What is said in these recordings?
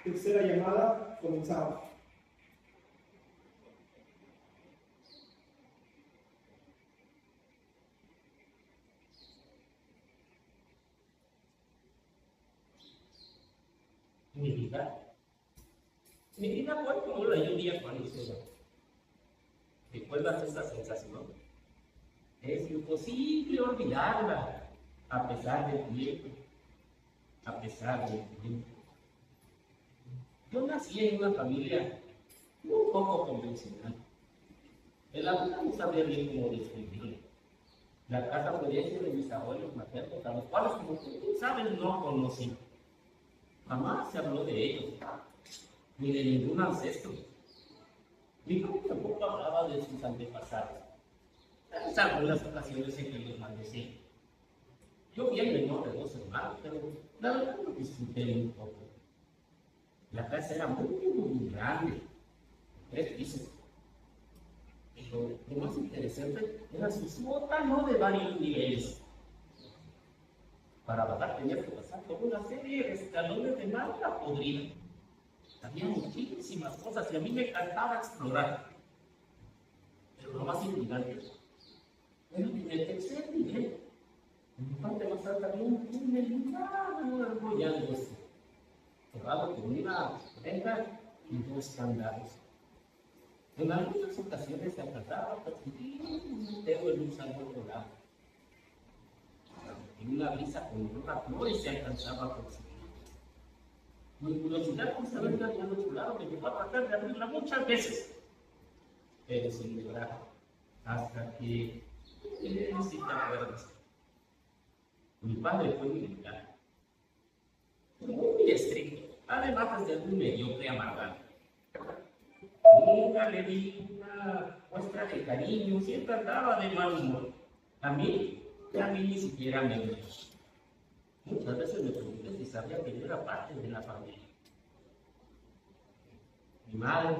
Tercera llamada, comenzamos. Mi vida fue como la lluvia cuando se ¿recuerdas esa sensación? Es imposible olvidarla, a pesar del tiempo, a pesar del tiempo. Yo nací en una familia un poco convencional. El abuelo no sabía bien cómo describirlo. La casa fue hecha de mis abuelos maternos, a los cuales, como tú sabes, no conocí. Jamás se habló de ellos, ni de ningún ancestro. Mi padre tampoco hablaba de sus antepasados. En algunas ocasiones en que los maldecía. Yo vi el menor de 2 hermanos, pero la verdad lo disfruté un poco. La casa era muy grande, 3 pisos. Pero lo más interesante era su sótano de varios niveles. Para bajar tenías que pasar por una serie de escalones de madera podrida. Había muchísimas cosas y a mí me encantaba explorar. Pero lo más intrigante era que en el tercer nivel, en la parte más alta, había un túnel largo y angosto, cerrado con una reja y 2 candados. En algunas ocasiones se alcanzaba a percibir un dedo en un salón dorado. En una brisa con una flor se alcanzaba a percibir. Mi curiosidad por saber qué había otro lado me llevó a tratar de abrirla muchas veces, pero sin lograr, hasta que, si te acuerdas, mi padre fue militar, muy estricto, además de un mediocre amargado. Nunca le di una muestra de cariño, siempre andaba de mal humor. A mí ni siquiera me vio. Muchas veces me pregunté si sabía que yo era parte de la familia. Mi madre,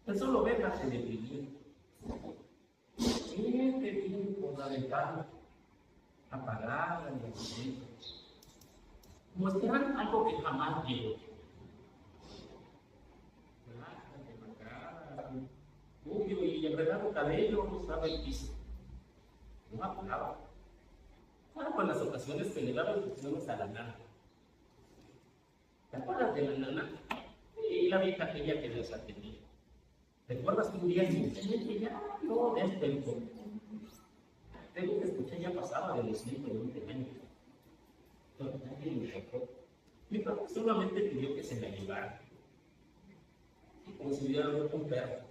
él solo ve la celebridad. Siempre viene por la ventana, apagada y ausente. Muestran algo que jamás llegó. Rubio y enredado cabello rozaba el piso. No hablaba. Fueron las ocasiones que le daba instrucciones a la nana. ¿Te acuerdas de la nana? Y la vieja aquella que les atendía. ¿Recuerdas que un día simplemente ya no despertó? Tengo que escuchar, ya pasaba de los 120 años. Pero nadie me tocó. Mi papá solamente pidió que se la llevara. Como si hubiera roto un perro.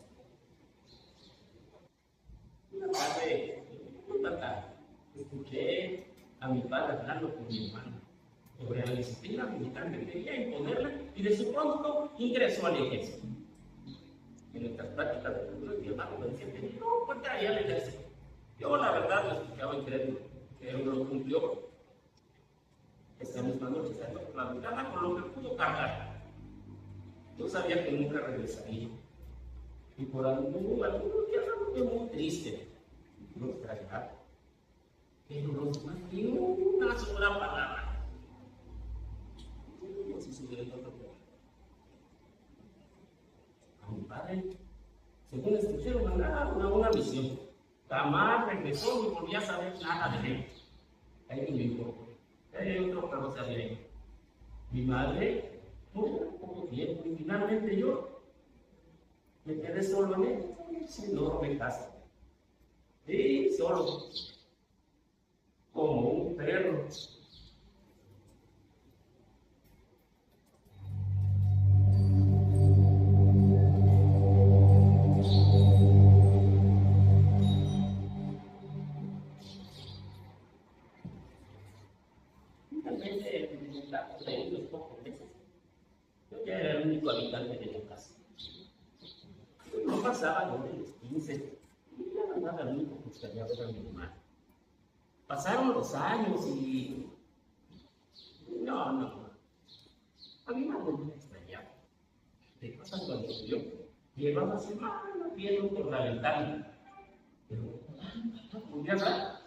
Una tarde, escuché a mi padre hablando con mi hermano sobre la disciplina militar que quería imponerle y de su pronto ingresó al ejército. En nuestras prácticas de cultura, mi hermano me decía que no entraría al ejército. Yo, la verdad, lo escuchaba incrédulo, que él lo cumplió. Esa misma noche salió por la ventana con lo que pudo cargar. Yo sabía que nunca regresaría. Y por algunos días fue muy triste. No extrañaba. Pero los demás ni una sola palabra. No sé si hubiera otro problema. A mi padre, según escuché, lo mandaron a una misión. Jamás regresó ni volvía a saber nada de él. Ahí me dijo, otro que no sabía él. Mi madre, poco tiempo, y finalmente yo me quedé solo en esa enorme casa. Sí, solo, como un perro. Finalmente, en un lapso de unos pocos meses, yo ya era el único habitante de la casa. No pasaba yo de los 15, y la verdad, el único que extrañaba era mi hermano. Pasaron los años y no. A mi madre no me extrañaba. ¿Te pasa cuando yo llevaba semanas viendo por la ventana? Pero, ¿podría hablar?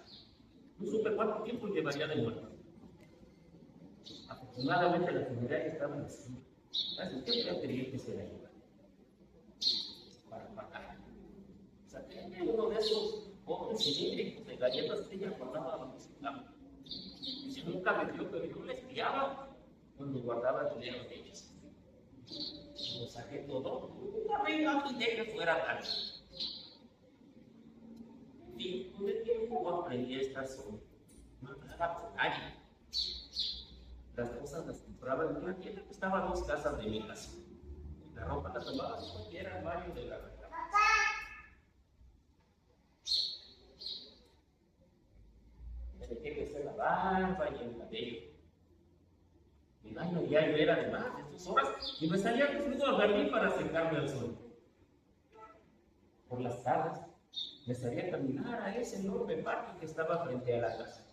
No supe cuánto tiempo llevaría de muerto. Afortunadamente la funeraria estaba en la esquina. Así que yo quería que se la llevara para pagar. O sea, tenía uno de esos pobres cilíndricos de galletas que ella guardaba. Y si nunca me dio, pero yo le espiaba cuando guardaba dinero de ellos. Lo saqué todo. Nunca me imaginé que fuera tan. Y con el tiempo aprendí a estar solo. No hablaba con nadie. Las cosas las compraba en una tienda que estaba a 2 casas de mi casa. La ropa la tomaba en cualquier armario de la recámara. Me dejé crecer la barba y el cabello. Mi baño diario era de más de 2 horas y me salía desnudo al jardín para secarme al sol. Por las tardes me salía a caminar a ese enorme parque que estaba frente a la casa.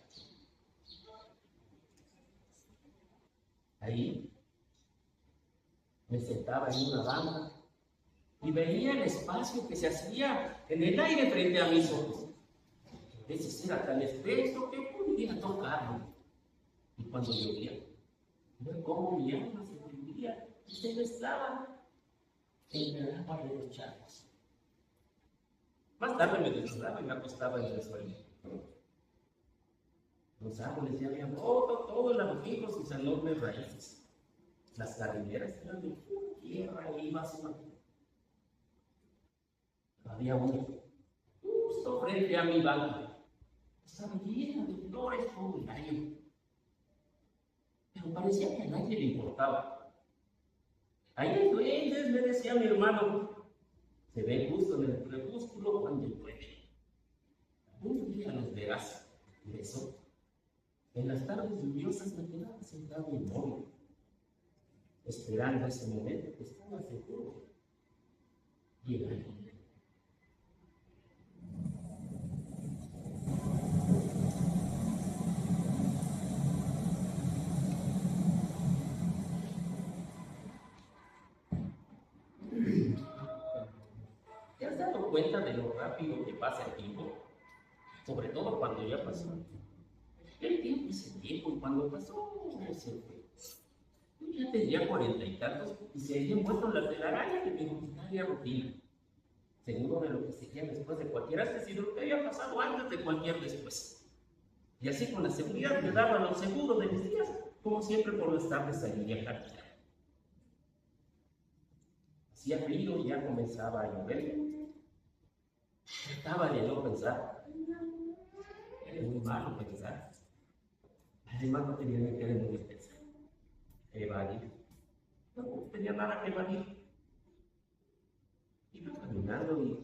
Ahí me sentaba en una banca y veía el espacio que se hacía en el aire frente a mis ojos. A veces era tan espeso que podía tocarlo. Y cuando llovía, ver cómo mi alma se tendía y se mezclaba en el agua de los charcos. Más tarde me desnudaba y me acostaba en el suelo. Los árboles ya habían roto todo el abajo sus enormes raíces. Las jardineras eran de tierra y basura. Había uno justo frente a mi banca. Estaba llena de flores todo el año. Pero parecía que a nadie le importaba. Ahí hay duendes, me decía mi hermano. Se ven justo en el crepúsculo cuando llueve. Un día los verás. Por eso, en las tardes lluviosas me quedaba sentado inmóvil, esperando ese momento que estaba seguro. Llegaría. ¿Te has dado cuenta de lo rápido que pasa el tiempo? Sobre todo cuando ya pasó. El tiempo es el tiempo y cuando pasó, se fue. Yo ya tendría 40 y tantos y se había vuelto la telaraña de mi rutinaria rutina. Seguro de lo que seguía después de cualquier antes y de lo que había pasado antes de cualquier después. Y así con la seguridad me daba lo seguro de mis días, como siempre por las tardes salía a caminar. Hacía frío y ya comenzaba a llover. Trataba de no pensar. Era muy malo pensar. Además no tenía ni que de pensar. Evadir. No tenía nada que evadir. Iba caminando y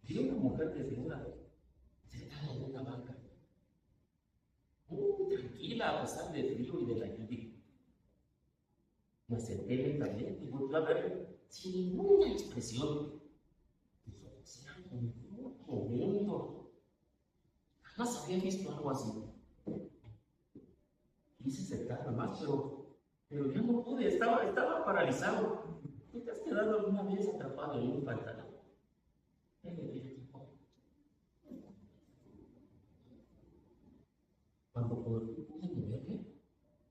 vi una mujer desnuda, sentada en una banca, muy tranquila a pesar del frío y de la lluvia. Me acerqué lentamente y volví a verla sin ninguna expresión. Sus ojos eran como un momento. Jamás había visto algo así. Quise acercarme más, pero ya no pude, estaba paralizado. ¿Tú te has quedado alguna vez atrapado en un pantano? Cuando pude moverme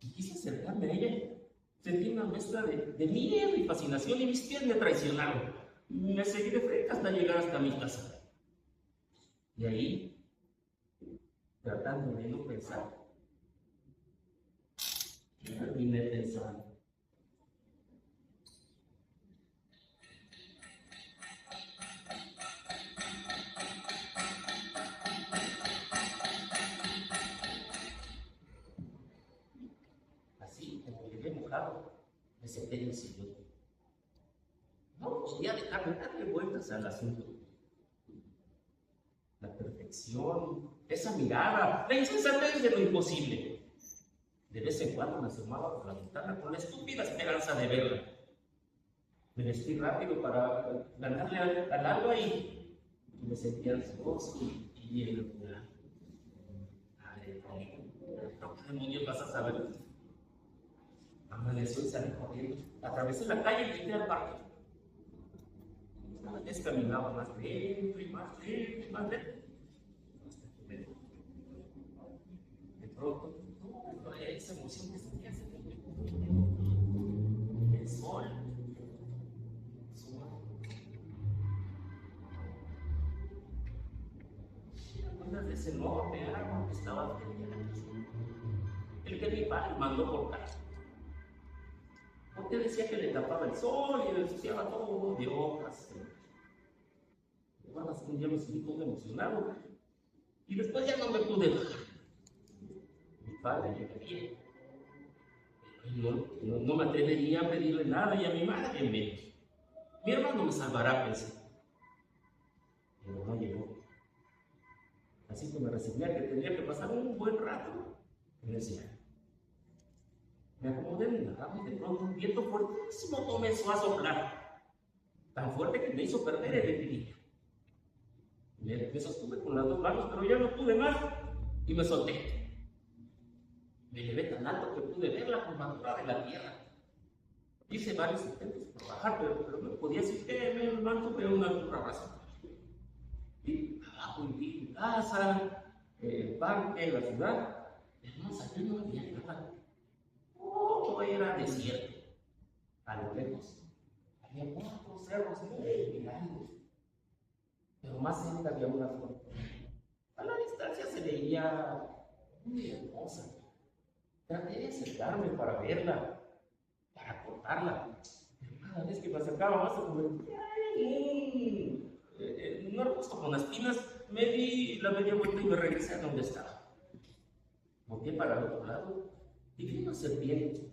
y quise acercarme a ella, sentí una mezcla de miedo y fascinación y mis pies me traicionaron. Me seguí de frente hasta llegar hasta mi casa. Y ahí, tratando de no pensar, terminé pensando. Así, como llegué mojado, me senté en el sillón. No podía dejar de darle vueltas al asunto. La perfección, esa mirada, la insensatez de lo imposible. De vez en cuando me asomaba por la ventana con la estúpida esperanza de verla. Me vestí rápido para ganarle al alba y me sentía ansioso y en locura. ¿Qué demonios vas a saber? Amaneció y salí corriendo. Atravesé la calle y grité al parque. Cada vez caminaba más lento y más lento y más lento. Hasta que me de pronto, esa emoción que sentía hace tiempo. El sol. ¿Te acuerdas de ese enorme árbol que estaba frente a la casa? El que mi padre mandó cortar. Porque decía que le tapaba el sol y le ensuciaba todo de hojas. Bueno, así un día me sentí todo emocionado. Y después ya no me pude bajar. Mi padre me pedía. No me atrevería a pedirle nada y a mi madre menos. Mi hermano me salvará, pensé. Pero no llegó. Así que me resigné a que tendría que pasar un buen rato en ese año. Me acomodé en la cama y de pronto un viento fuertísimo comenzó a soplar. Tan fuerte que me hizo perder el equilibrio. Me sostuve con las dos manos, pero ya no pude más y me solté. Me elevé tan alto que pude ver la curvatura de la tierra. Hice varios intentos por bajar, pero no podía decir que me mantuve a una altura razonable. Y abajo vi mi casa, el parque, la ciudad, pero más allá no había nada. Todo era desierto. A lo lejos había 4 cerros muy grandes, pero más cerca había una flor. A la distancia se veía muy hermosa. Traté de acercarme para verla, para cortarla, pero cada vez que me acercaba más se convertía en un arbusto con espinas. Me di la media vuelta y me regresé a donde estaba. Volteé para el otro lado y vi una serpiente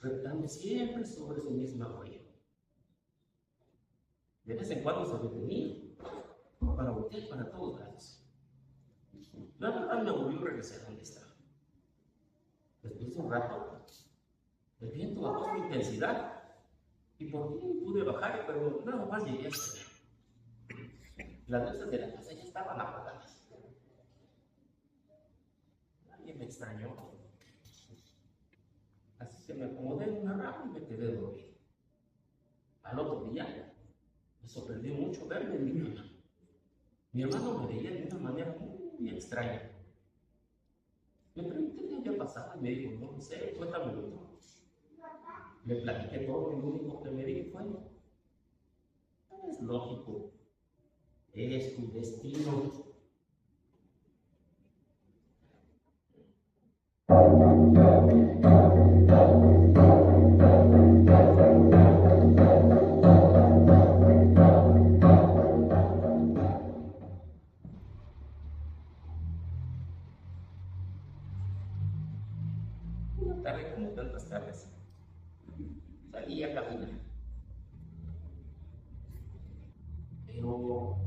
reptando siempre sobre su misma huella. De vez en cuando se detenía para voltear para todos lados. La verdad me volvió a regresar a donde estaba. Después de un rato, el viento bajó su intensidad y por fin pude bajar, pero nada más llegué hasta allá. Las luces de la casa ya estaban apagadas. Nadie me extrañó. Así que me acomodé en una rama y me quedé dormido. Al otro día, me sorprendió mucho verme en mi cama. Mi hermano me veía de una manera muy extraña. Le pregunté qué había pasado y me dijo, no sé, cuéntamelo todo. Le platiqué todo y lo único que me dijo fue, es lógico, es tu destino. Una tarde como tantas tardes, salí a caminar. Pero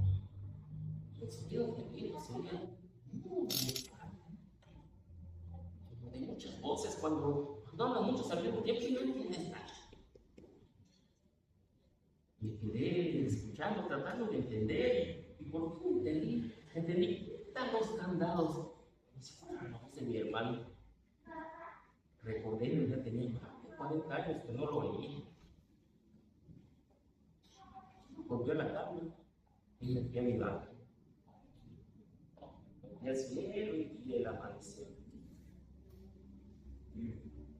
el sonido del viento se oía muy claro, como de muchas voces cuando hablan muchos al mismo tiempo y no entiendes nada. Me quedé escuchando, tratando de entender y por fin entendí tantos candados como si fueran la voz de mi hermano. Recordé que ya tenía más de 40 años que no lo oía. Volvió a la cama y me fui a mi lado. Y al cielo y el amanecer.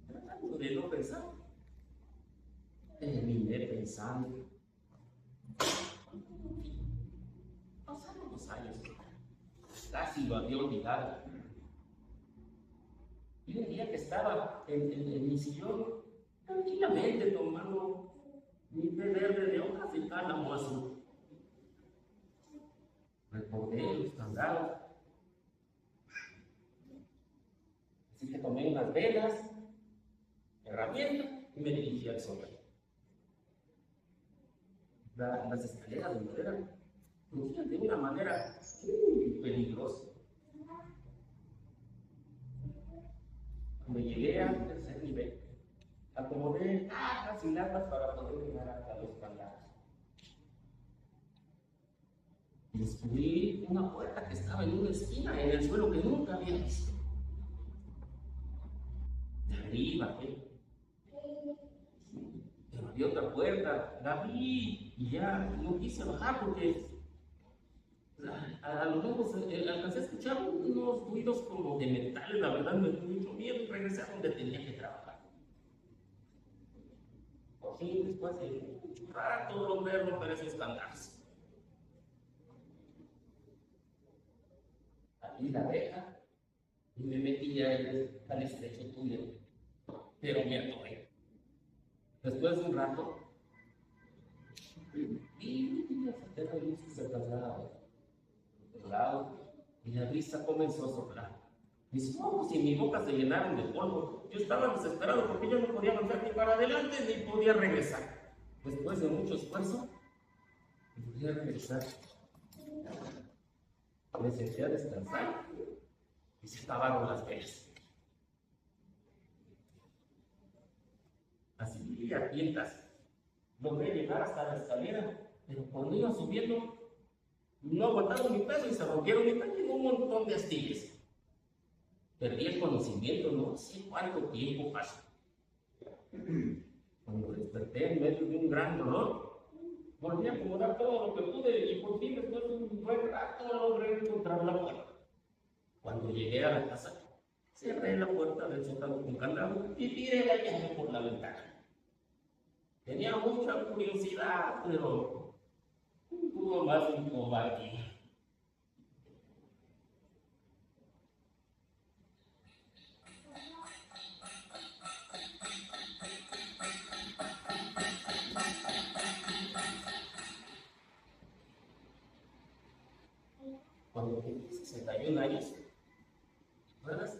Tratando de no pensar, terminé pensando. Pasaron los años, casi lo había olvidado. Y un día que estaba en mi sillón, tranquilamente tomando mi té verde de hojas de cálamo azul, recordé los candados. Así que tomé unas velas, herramienta y me dirigí al sol. Las escaleras de madera crujían de una manera muy peligrosa. Cuando llegué al tercer nivel, acomodé cajas y latas para poder llegar hasta los candados. Y descubrí una puerta que estaba en una esquina en el suelo que nunca había visto. De arriba, pero había otra puerta, la vi y ya no quise bajar porque a lo lejos alcancé a escuchar unos ruidos como de metales, la verdad me dio mucho miedo y regresé a donde tenía que trabajar. Por fin, después de un rato, logré romper esos candados. Abrí la reja y me metí al estrecho túnel, pero me atoré. Después de un rato, y la certeza de luz se trasladaba otro lado, y la brisa comenzó a soplar. Mis ojos y mi boca se llenaron de polvo. Yo estaba desesperado porque yo no podía avanzar ni para adelante ni podía regresar. Después de mucho esfuerzo, podía regresar. Me senté a descansar y se acabaron las velas. Así a tientas logré llegar hasta la escalera, pero cuando iba subiendo, no aguantaron mi peso y se rompieron y también un montón de astillas. Perdí el conocimiento, no sé cuánto tiempo pasó. Cuando desperté en medio de un gran dolor, volví a acomodar todo lo que pude y por fin, después de un buen rato, logré encontrar la puerta. Cuando llegué a la casa, cerré la puerta del sótano con candado y tiré la llave por la ventana. Tenía mucha curiosidad, pero tuvo más un cobardía. Cuando tenía 61 años, ¿verdad?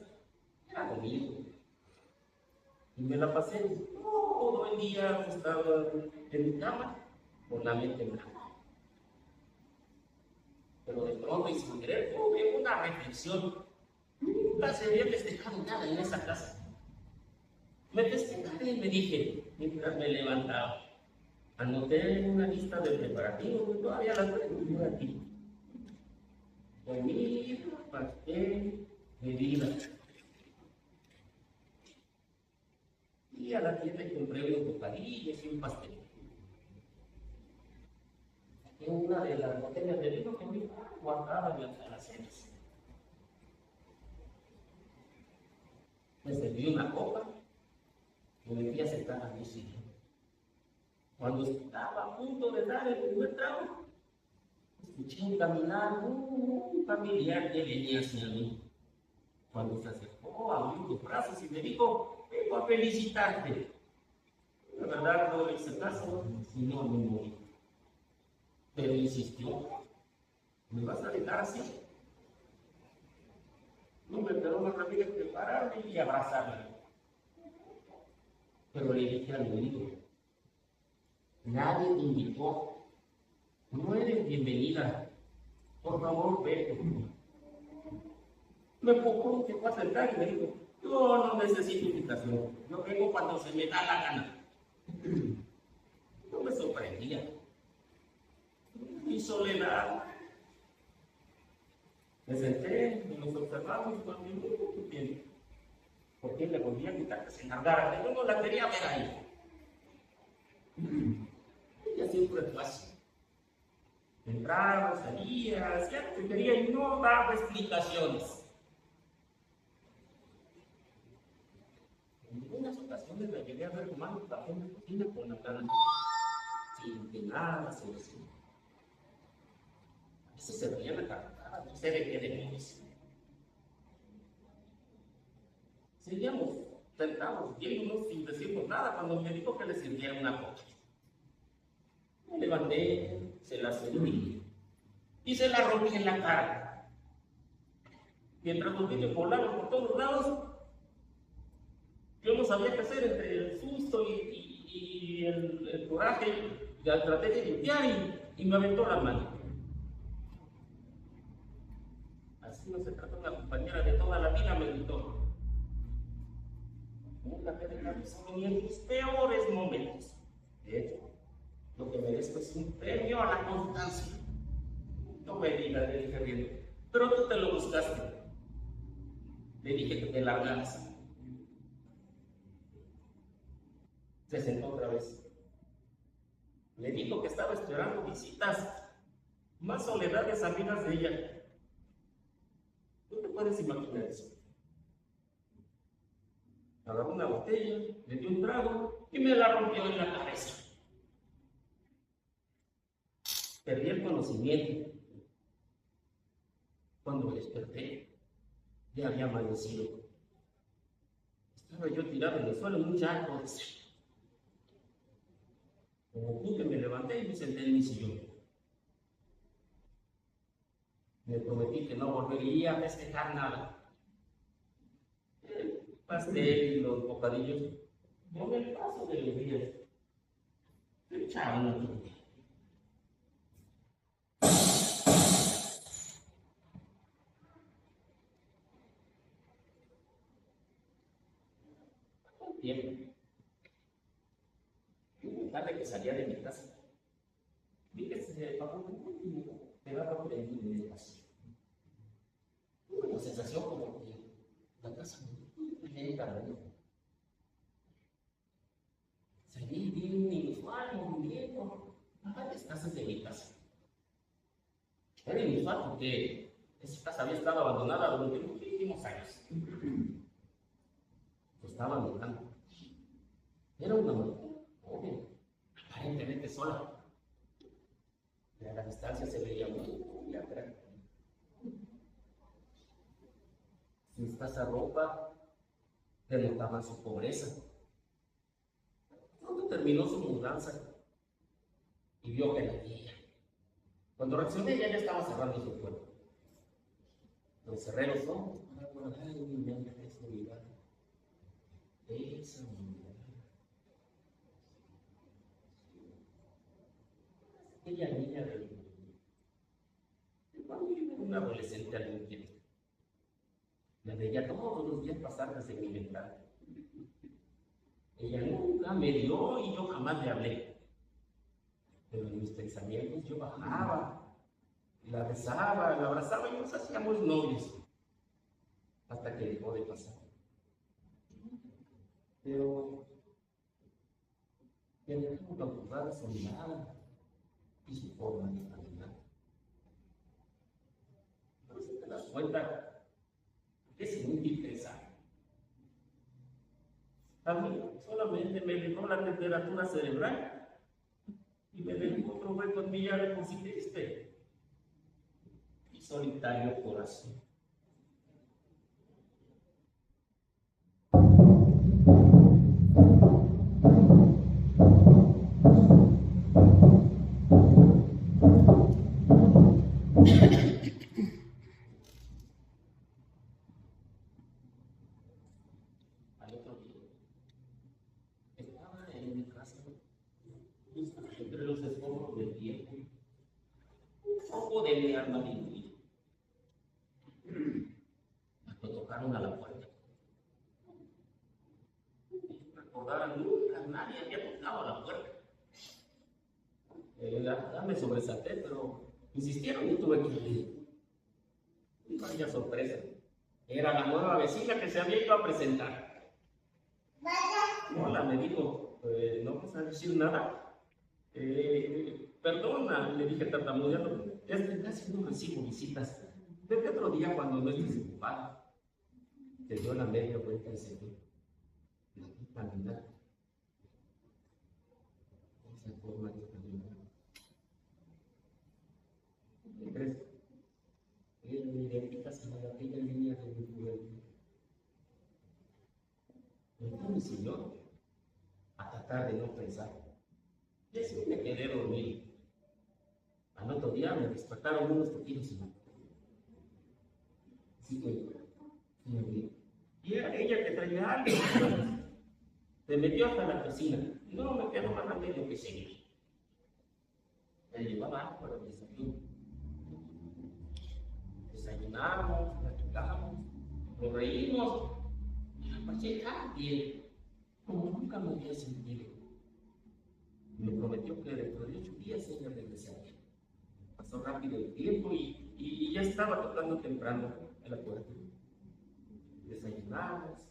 Era conmigo. Y me la pasé todo el día acostado en mi cama con la mente en blanco. Pero de pronto y sin querer tuve una reflexión. Nunca se había festejado nada en esa casa. Me festejaré y me dije, mientras me levantaba, anoté una lista de preparativos que todavía las tengo aquí. Comida, pastel, bebida. Y a la tienda compré unos bocadillos y un pastel. En una de las botellas de vino que me guardaba en las alacenas. Me serví una copa y me fui a sentar a mi sitio. Cuando estaba a punto de dar el primer trago, escuché caminar un familiar que venía hacia mí. Cuando se acercó, abrió los brazos y me dijo, vengo a felicitarte. La verdad no le hice caso y no me morí. Pero insistió, ¿me vas a dejar así? No me quedó más remedio que pararme y abrazarme. Pero le dije al oído, nadie te invitó, no eres bienvenida, por favor vete. Me enfocó, que fue a sentar y me dijo, yo no necesito invitación, yo vengo cuando se me da la gana. No me sorprendía. Mi soledad. Me senté y nos observamos por mucho tiempo. Porque le volví a invitar que se encargara, que yo no la quería ver ahí. Ella siempre fue así. Entraba, salía, hacía lo que quería y no daba explicaciones. En algunas ocasiones la llegué a ver tomando café en la cocina con la cara, sin que nada se decía. A veces se veía la cara, no sé de qué demonios. Seguíamos sentados, viéndonos sin decirnos nada, cuando me dijo que le sirviera una copa. Me levanté, se la serví y se la rompí en la cara. Mientras los niños volaban por todos lados, yo no sabía qué hacer entre el susto y el coraje. Ya traté de limpiar y me aventó la mano. Así no se trató una compañera de toda la vida, me gritó. Nunca te dejaron solo ni en tus peores momentos. De hecho, lo que merezco es un premio a la constancia. No me digas, le dije riendo, pero tú te lo buscaste. Le dije que te largaras. Se sentó otra vez. Le dijo que estaba esperando visitas más soledades amigas de ella. ¿Tú te puedes imaginar eso? Agarró una botella, le dio un trago y me la rompió en la cabeza. Perdí el conocimiento. Cuando desperté, ya había amanecido. Estaba yo tirado en el suelo en un charco. Como pude, me levanté y me senté en mi sillón. Me prometí que no volvería a festejar nada. El pastel y los bocadillos, con el paso de los días, se echaron a tu vida. Tiempo. Una tarde que salía de mi casa, vi que se pagó un último pedazo de mi espacio. Una sensación como que la casa me llega. Salí bien inusual, movimiento, a varias casas de mi casa. Era inusual porque esa casa había estado abandonada durante muchísimos años. Estaba mirando. Era una mujer joven, aparentemente sola. A la distancia se veía muy atrás. Su escasa ropa denotaba su pobreza. Pronto terminó su mudanza y vio que la veía. Cuando reaccioné, ella ya estaba cerrando su puerta. Los cerré los ojos para guardar en mi mente esa mirada. Esa mirada. Aquella niña de cuando yo era un adolescente al inquieto. La veía todos los días pasar desde mi ventana. Ella nunca me dio y yo jamás le hablé. Pero en mis pensamientos yo bajaba, la besaba, la abrazaba y nos hacíamos novios. Hasta que dejó de pasar. Pero me dejó cautivada su mirada y su forma de caminar. No sé si te das cuenta que es inútil pensar. A mí solamente me dejó la temperatura cerebral y me dejó otro hueco en mi llave por si triste y solitario corazón. Al otro día, estaba en mi casa, entre los escombros del tiempo, un poco de mi alma diluida. Cuando tocaron a la puerta, recordar nunca nadie había tocado a la puerta. Ya me sobresalté, pero insistieron y tuve que ir. Y vaya sorpresa. Era la nueva vecina que se había ido a presentar. Hola, me dijo, no vas a decir nada. Perdona, le dije tartamudeando, es que casi no recibo visitas. Vete otro día cuando no estés ocupado. Se dio la media vuelta y se fue. La vi caminar. Esa forma de caminar. ¿Qué crees? Eran idénticas a aquella niña de mi juventud. Entonces mi señor, a tratar de no pensar, y así me quedé dormido. Al otro día me despertaron unos tequilos y así que me vi. Y era ella que traía algo. Se metió hasta la cocina. No me quedó más remedio que seguir. Me llevaba algo para el desayuno. Desayunamos, platicamos, nos reímos y la pasé tan bien como nunca me había sentido. Me prometió que dentro de 8 días ella regresaría. Pasó rápido el tiempo y ya estaba tocando temprano a la puerta. Desayunamos,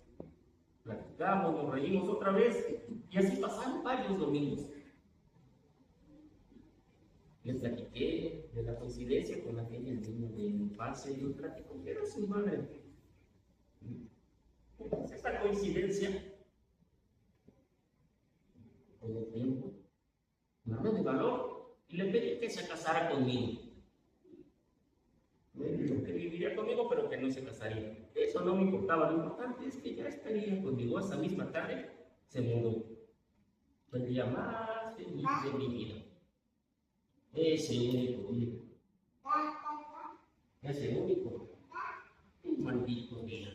platicamos, nos reímos otra vez y así pasaron varios domingos. Les platiqué de la coincidencia con aquella niña de mi infancia y yo platico que era su madre. Entonces, esa coincidencia, con el tiempo, me armé de valor y le pedí que se casara conmigo. Me dijo que viviría conmigo, pero que no se casaría. Eso no me importaba, lo importante es que ya estaría conmigo. Esa misma tarde se mudó. Fue el día más feliz de mi vida. Ese único día. Ese único. Un maldito día.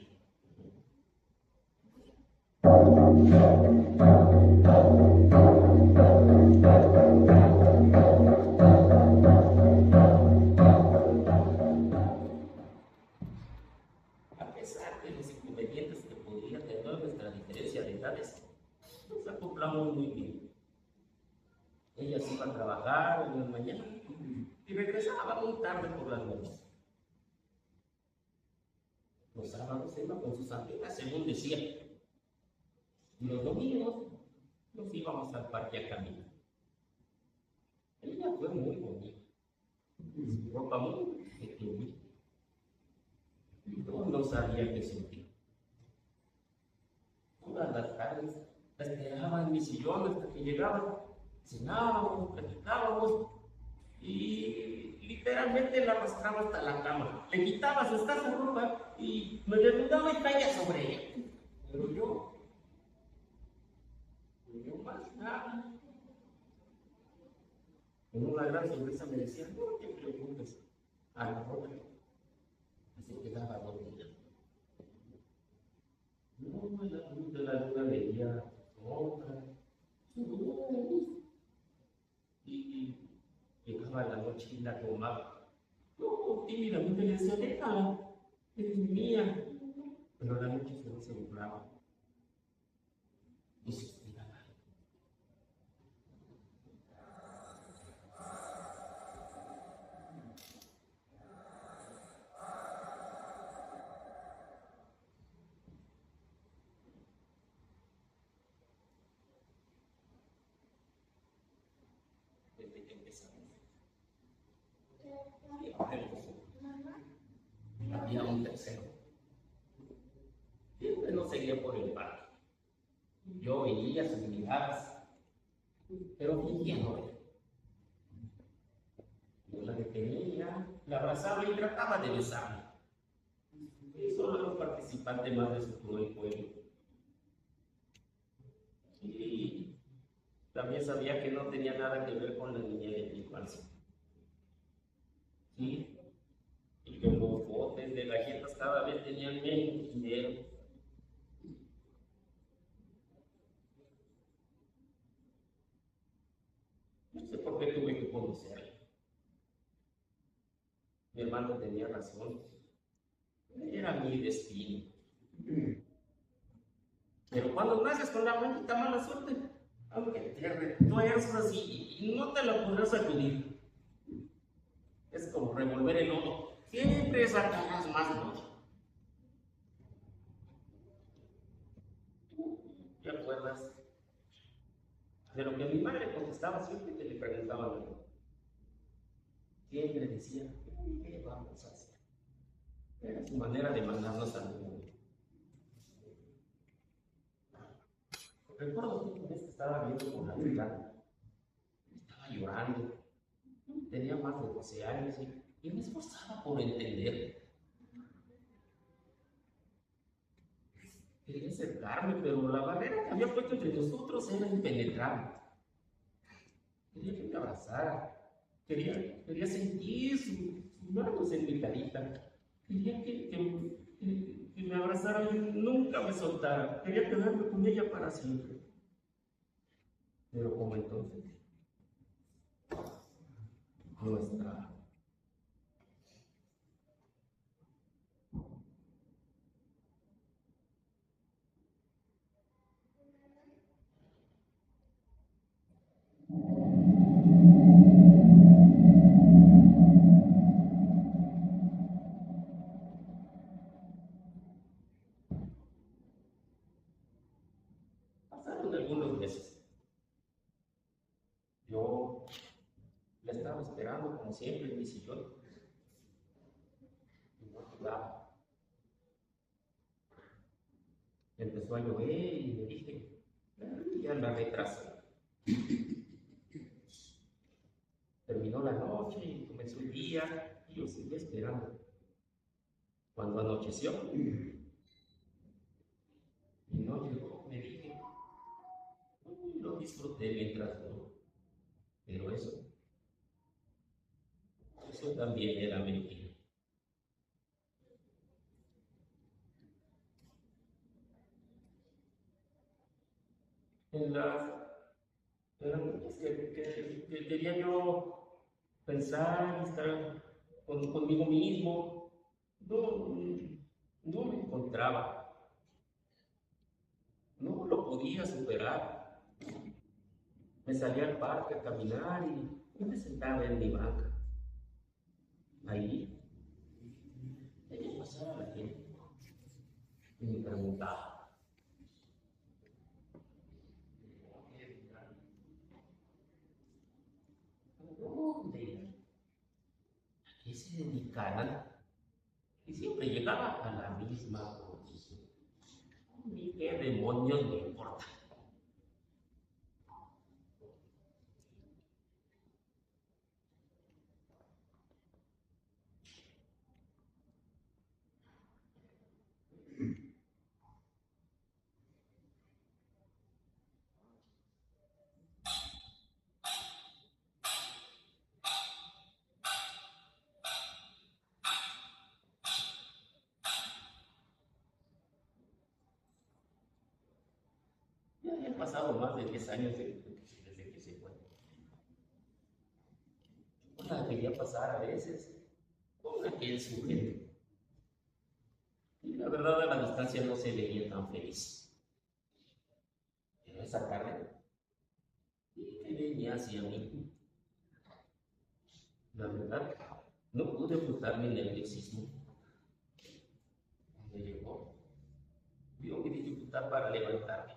A pesar de los inconvenientes que podría tener nuestra diferencia de edades, nos acoplamos muy bien. Ella se iba a trabajar en la mañana y regresaba muy tarde por las noches. Los sábados se iba con sus amigas, según decía. Y los domingos nos íbamos al parque a caminar. Ella fue muy bonita. Su ropa muy pequeña. Yo no sabía qué sentir. Todas las tardes la esperaba en mi sillón hasta que llegaba. Cenábamos, platicábamos y literalmente la arrastraba hasta la cama. Le quitaba su escasa ropa y me desnudaba y caía sobre ella. Pero yo más nada. Con una gran sonrisa me decía, no te preocupes, a la otra. Y se quedaba dormida. No, la luz de la luna veía otra, su luz. Y llegaba la noche y la tomaba. No, tímidamente le decía, déjala, es mía. Pero la noche se burlaba y suspiraba. Desde que empezamos. Había un tercero. Siempre nos seguía por el parque. Yo veía sus miradas, pero fingía no ver. Yo la detenía, la abrazaba y trataba de besarme. Y solo era un participante más de su cruel juego. Y también sabía que no tenía nada que ver con la niñez de mi infancia. ¿Sí? Y que los botes de galletas cada vez tenían menos dinero. No sé por qué tuve que conocerla. Mi hermano tenía razón. Era mi destino. Pero cuando naces con la maldita mala suerte, aunque te retuerzas y no te la podrás sacudir. Es como revolver el lodo. Siempre sacarás más lodo. ¿Te acuerdas de lo que mi madre contestaba siempre que le preguntaban algo? Siempre decía, ¿qué vamos a hacer? Era su manera de mandarnos al mundo. Recuerdo que una vez que estaba viendo por la ventana, estaba llorando. Tenía más de 12 años y me esforzaba por entender. Quería acercarme, pero la barrera que había puesto entre nosotros era impenetrable. Quería que me abrazara. Quería sentir sus manos en mi carita. Quería que me abrazara y nunca me soltara. Quería quedarme con ella para siempre. Pero como entonces, no estaba. Pasaron algunos meses. Yo la estaba esperando como siempre, en mi sillón. Y no jugaba. Empezó a llover y le dije, ya la retrasé. Terminó la noche y comenzó el día y yo seguía esperando. Cuando anocheció y no llegó, me dije, lo disfruté mientras no. Pero eso también era mentira. En las noches que quería yo pensar, estar conmigo mismo, no me encontraba, no lo podía superar. Me salía al parque a caminar y me sentaba en mi banca. Ahí, veía pasar a la gente y me preguntaba, ¿dónde? ¿A qué se dedicarán? Y siempre llegaba a la misma conclusión. Ni qué demonios me importa. Ya habían pasado más de 10 años desde que se fue. Yo la quería pasar a veces con aquel sujeto. Y la verdad, a la distancia no se veía tan feliz. Pero esa tarde, y que venía hacia mí. La verdad, no pude ocultar mi nerviosismo. Cuando llegó, vio mi dificultad para levantarme.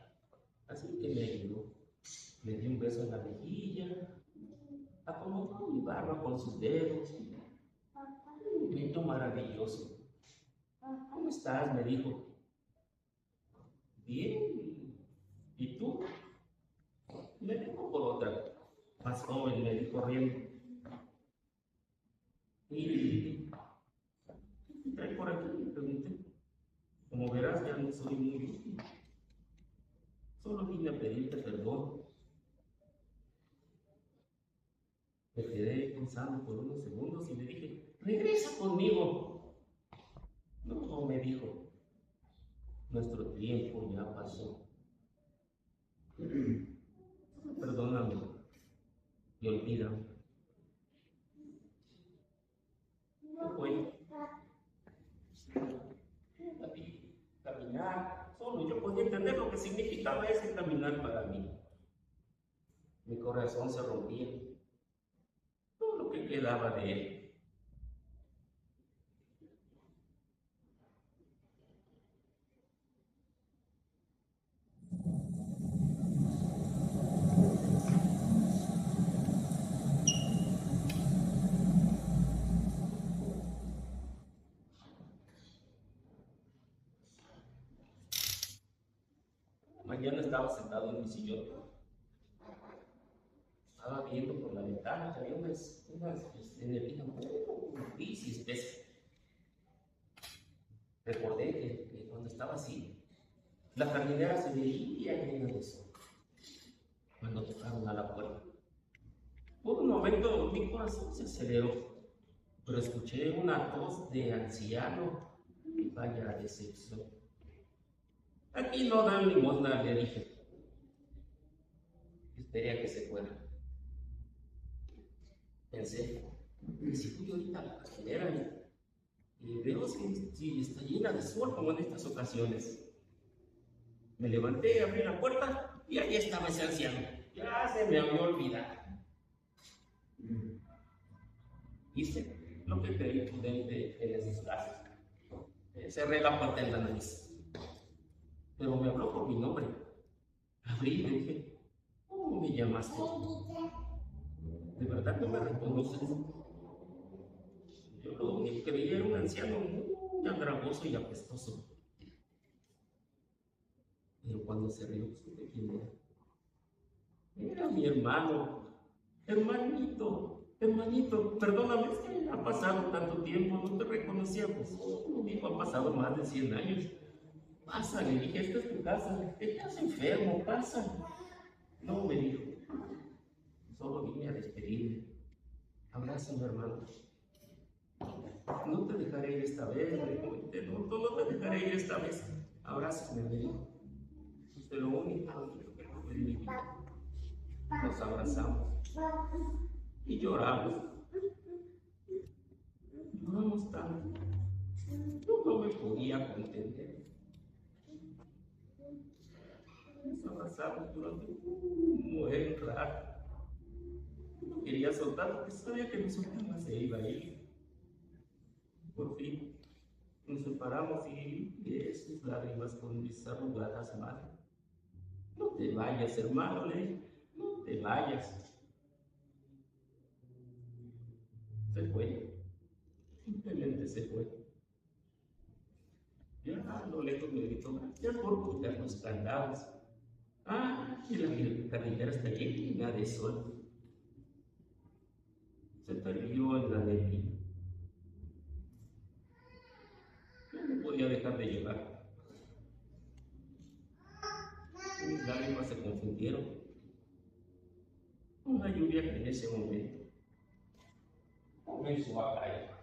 Así que me ayudó. Me dio un beso en la mejilla, acomodó mi barba con sus dedos. Un momento maravilloso. ¿Cómo estás?, me dijo. Bien. ¿Y tú? Me vengo por otra. Más joven, me dijo riendo. ¿Y qué trae por aquí?, le pregunté. Como verás, ya no soy muy útil. Solo vine a pedirte perdón. Me quedé pensando por unos segundos y le dije, regresa conmigo. No, me dijo, nuestro tiempo ya pasó. Perdóname y olvídame. ¿Qué fue? Caminar solo. Yo podía entender lo que significaba ese caminar para mí. Mi corazón se rompía. Todo lo que quedaba de él. Mañana estaba sentado en mi sillón. Estaba viendo por la ventana que había unas neblina un poco gris y espesa. Recordé que cuando estaba así, la jardinera se veía llena de sol. Cuando tocaron a la puerta, por un momento mi corazón se aceleró, pero escuché una tos de anciano y vaya decepción. Aquí no dan limosna, le dije. Esperé a que se fuera. Pensé, si fui ahorita a la jardinera y veo si está llena de sol como en estas ocasiones. Me levanté, abrí la puerta y ahí estaba ese anciano. Ya se me había olvidado. Hice lo que creí prudente en esos casos. Cerré la puerta en la nariz. Pero me habló por mi nombre. Abrí y le dije, ¿cómo me llamaste? ¿De verdad no me reconoces? Yo lo único que veía era un anciano muy andrajoso y apestoso. Pero cuando se rió, supe quién era. Era mi hermano, hermanito, perdóname, es que ha pasado tanto tiempo, no te reconocía, pues, me dijo, han pasado más de 100 años. Pasa, le dije, esta es tu casa, estás enfermo, pasa. No, me dijo, solo vine a despedirme. Abrázame, hermano. No te dejaré ir esta vez, le comenté, no te dejaré ir esta vez. Abrázame, me dijo. Es de lo único que no me di. Nos abrazamos y lloramos. Lloramos tanto. Yo no me podía contener. Nos abrazamos durante un buen rato. No quería soltar porque sabía que mi soltaba se iba a ir. Por fin nos separamos y esas lágrimas con mis arrugadas manos. No te vayas, hermano, le dije, no te vayas. Se fue, simplemente se fue. Ya a lo lejos me gritó, gracias por cuidar los candados. Y la carretera está llena de sol. Se perdió en la neblina. Yo no podía dejar de llorar. Mis lágrimas se confundieron con la lluvia que en ese momento comenzó a caer.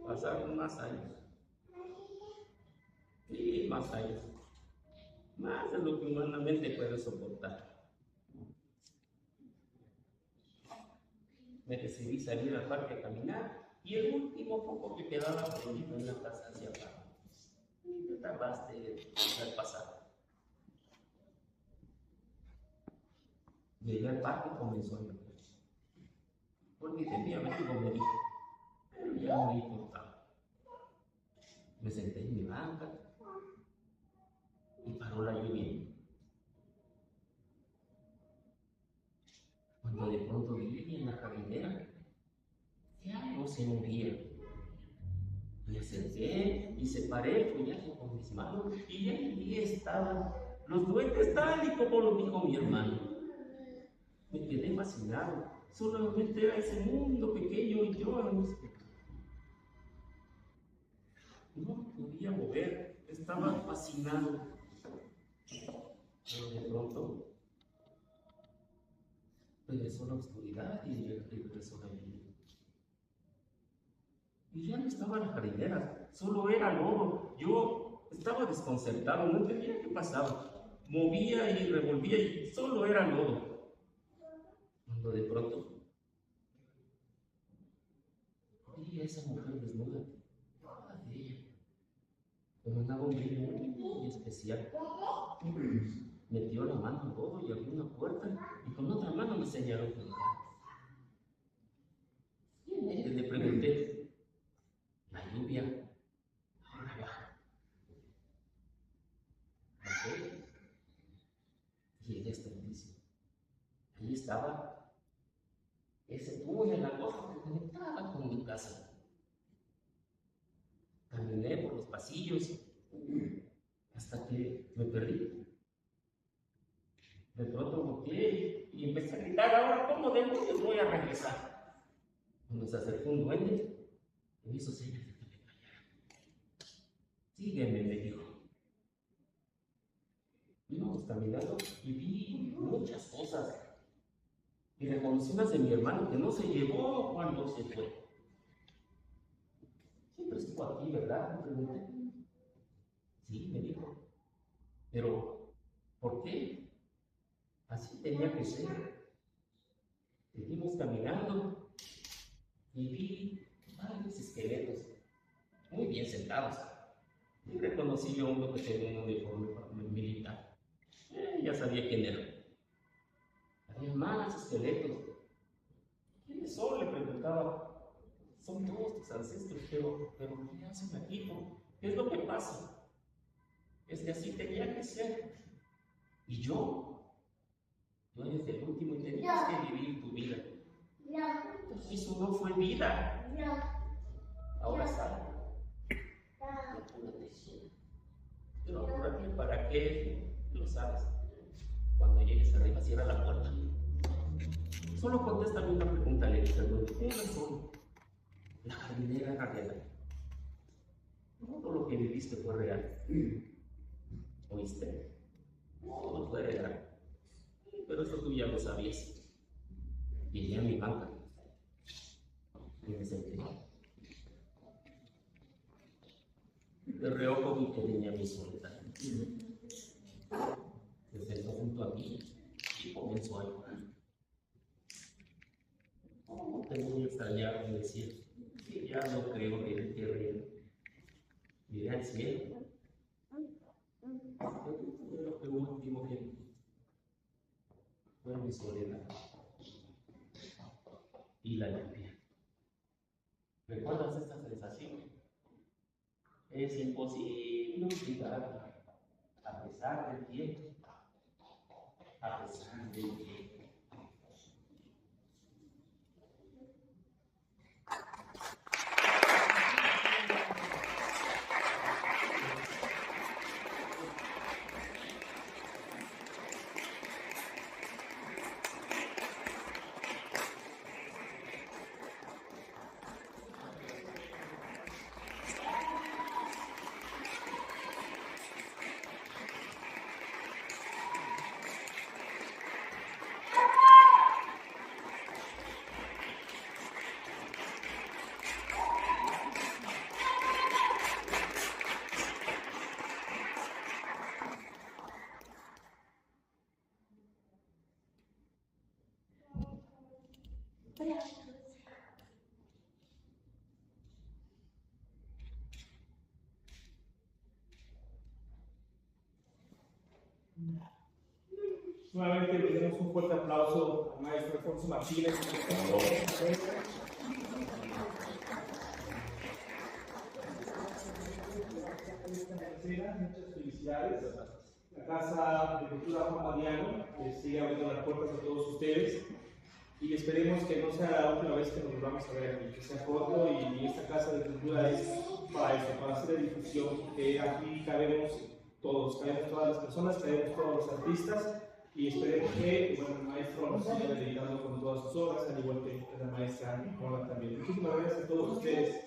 Pasaron más años, y más años, más de lo que humanamente puede soportar. Me decidí salir al parque a caminar y el último poco que quedaba prendido en la casa hacia abajo. ¿Qué tardaste de pasar? Llegué al parque y comenzó a llover. Porque tenía vestido, me dijo, pero ya no me importaba. Me senté en mi banca y paró la lluvia. Cuando de pronto vi en la jardinera que algo se movía. Me acerqué y separé el follaje con mis manos y ahí estaban los duendes tal y como lo dijo mi hermano. Me quedé fascinado. Solamente era ese mundo pequeño y yo no me podía mover. Estaba fascinado. Pero de pronto regresó la oscuridad y regresó la lluvia. Y ya no estaba la jardinera, solo era lodo. Yo estaba desconcertado, no entendía qué pasaba. Movía y revolvía y solo era lodo. Cuando de pronto vi a esa mujer desnuda, toda de ella, con una bombilla muy especial. Metió la mano al lodo y abrió una puerta y con otra mano me señaló con el dedo. ¿Quién es? Le pregunté. La lluvia ahora baja. Bajé y llegué hasta el piso. Allí estaba ese túnel, la cosa que conectaba con mi casa. Caminé por los pasillos hasta que me perdí. De pronto volteé y empecé a gritar, ahora cómo demonios voy a regresar. Cuando se acercó un duende, me hizo señas de que me callara. Sígueme, me dijo. Íbamos caminando y vi muchas cosas. Y reconocí unas de mi hermano que no se llevó cuando se fue. Siempre estuvo aquí, ¿verdad? Me pregunté. Sí, me dijo. Pero ¿Por qué? Así tenía que ser. Seguimos caminando y vi varios esqueletos muy bien sentados. Y reconocí a uno que tenía un uniforme militar. Ya sabía quién era. Había más esqueletos. ¿Quiénes son? Le preguntaba. Son todos tus ancestros, pero ¿qué hacen aquí? ¿Qué es lo que pasa? Es que así tenía que ser. Y yo, tú eres el último y tenías que vivir tu vida. Entonces eso no fue vida. Ahora sal. Pero apúrate, ¿para qué? Lo sabes. Cuando llegues arriba, cierra la puerta. Solo contéstame una pregunta, le dije, ¿quiénes son? La jardinera era real. Todo lo que viviste fue real. ¿Oíste? Todo fue real. Pero eso tú ya lo sabías. Llegué a mi banca y me senté. De reojo vi que tenía mi soledad. Se sentó junto a mí y comenzó a llorar. ¿Cómo te voy a extrañar? Me decía. Que ya no creo que él quiere. Miré al cielo. Fue lo último que vi. Fue mi soledad. Y la lluvia. ¿Recuerdas esta sensación? Es imposible olvidarla, a pesar del tiempo, a pesar del tiempo. Nuevamente le damos un fuerte aplauso al maestro Alfonso Martínez. Muchas felicidades. La Casa de Cultura Juan Mariano sigue abriendo las puertas a todos ustedes y esperemos que no sea la última vez que nos volvamos a ver aquí, que sea corto y esta Casa de Cultura es para eso, para hacer difusión, que aquí cabemos todos, cabemos todas las personas, cabemos todos los artistas. Y esperemos que el maestro nos siga dedicando con todas sus obras, al igual que la maestra Nicola también. Muchísimas gracias a todos ustedes.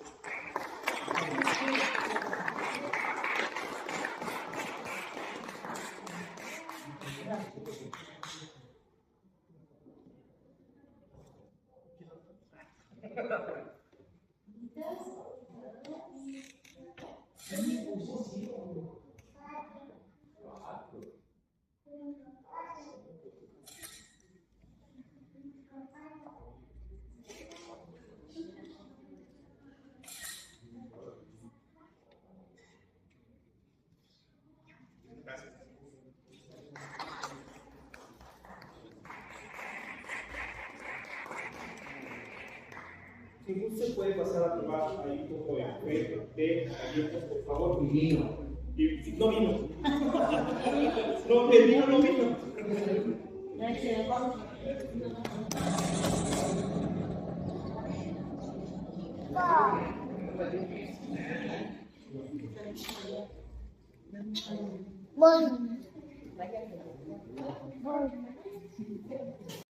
Si usted puede pasar a tomar ahí un poco de galletas, por favor. Y vino. No vino. No, el vino no vino. Voy.